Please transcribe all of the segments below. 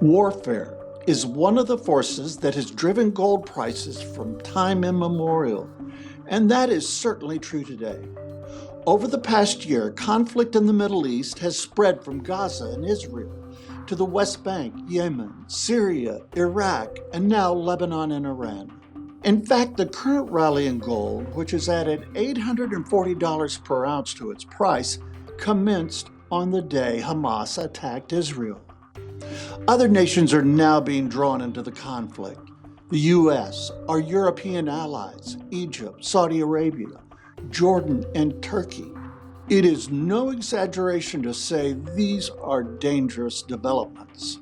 Warfare is one of the forces that has driven gold prices from time immemorial, and that is certainly true today. Over the past year, conflict in the Middle East has spread from Gaza and Israel to the West Bank, Yemen, Syria, Iraq, and now Lebanon and Iran. In fact, the current rally in gold, which has added $840 per ounce to its price, commenced on the day Hamas attacked Israel. Other nations are now being drawn into the conflict. The U.S., our European allies, Egypt, Saudi Arabia, Jordan, and Turkey. It is no exaggeration to say these are dangerous developments.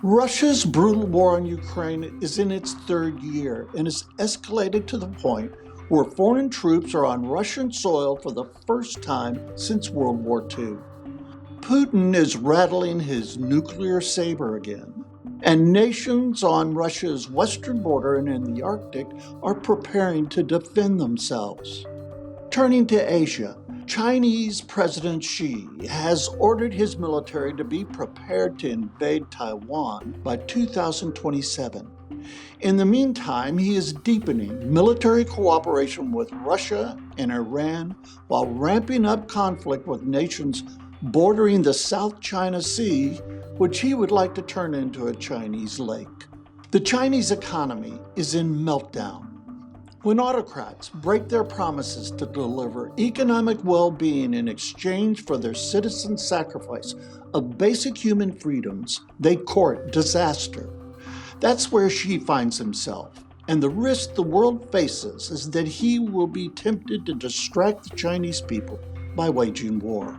Russia's brutal war on Ukraine is in its third year and has escalated to the point where foreign troops are on Russian soil for the first time since World War II. Putin is rattling his nuclear saber again, and nations on Russia's western border and in the Arctic are preparing to defend themselves. Turning to Asia, Chinese President Xi has ordered his military to be prepared to invade Taiwan by 2027. In the meantime, he is deepening military cooperation with Russia and Iran while ramping up conflict with nations bordering the South China Sea, which he would like to turn into a Chinese lake. The Chinese economy is in meltdown. When autocrats break their promises to deliver economic well-being in exchange for their citizens' sacrifice of basic human freedoms, they court disaster. That's where Xi finds himself, and the risk the world faces is that he will be tempted to distract the Chinese people by waging war.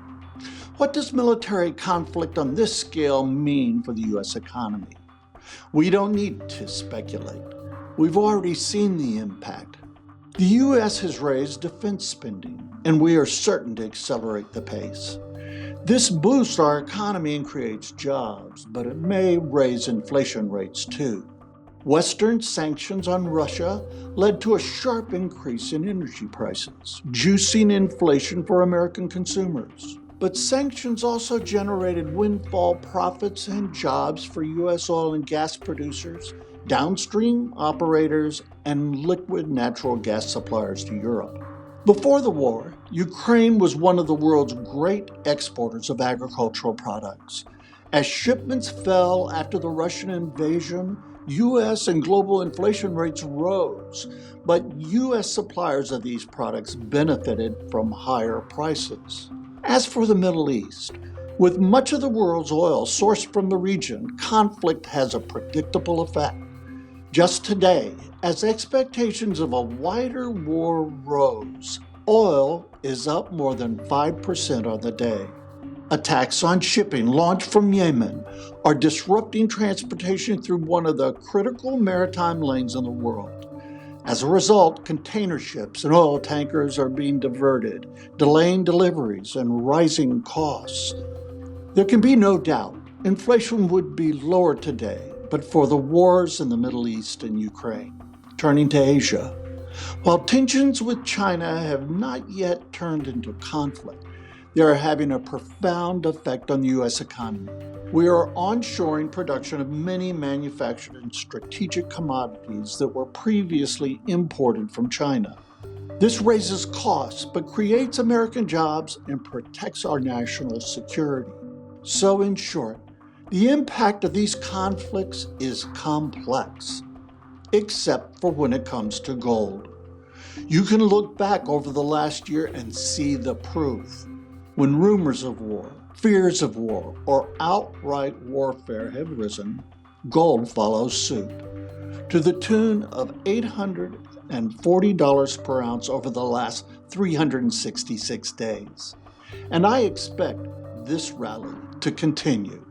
What does military conflict on this scale mean for the U.S. economy? We don't need to speculate. We've already seen the impact. The U.S. has raised defense spending, and we are certain to accelerate the pace. This boosts our economy and creates jobs, but it may raise inflation rates too. Western sanctions on Russia led to a sharp increase in energy prices, juicing inflation for American consumers. But sanctions also generated windfall profits and jobs for U.S. oil and gas producers, downstream operators, and liquid natural gas suppliers to Europe. Before the war, Ukraine was one of the world's great exporters of agricultural products. As shipments fell after the Russian invasion, U.S. and global inflation rates rose, but U.S. suppliers of these products benefited from higher prices. As for the Middle East, with much of the world's oil sourced from the region, conflict has a predictable effect. Just today, as expectations of a wider war rose, oil is up more than 5% on the day. Attacks on shipping launched from Yemen are disrupting transportation through one of the critical maritime lanes in the world. As a result, container ships and oil tankers are being diverted, delaying deliveries and rising costs. There can be no doubt inflation would be lower today, but for the wars in the Middle East and Ukraine. Turning to Asia, while tensions with China have not yet turned into conflict, they are having a profound effect on the U.S. economy. We are onshoring production of many manufactured and strategic commodities that were previously imported from China. This raises costs but creates American jobs and protects our national security. So in short, the impact of these conflicts is complex, except for when it comes to gold. You can look back over the last year and see the proof. When rumors of war, fears of war, or outright warfare have risen, gold follows suit, to the tune of $840 per ounce over the last 366 days. And I expect this rally to continue.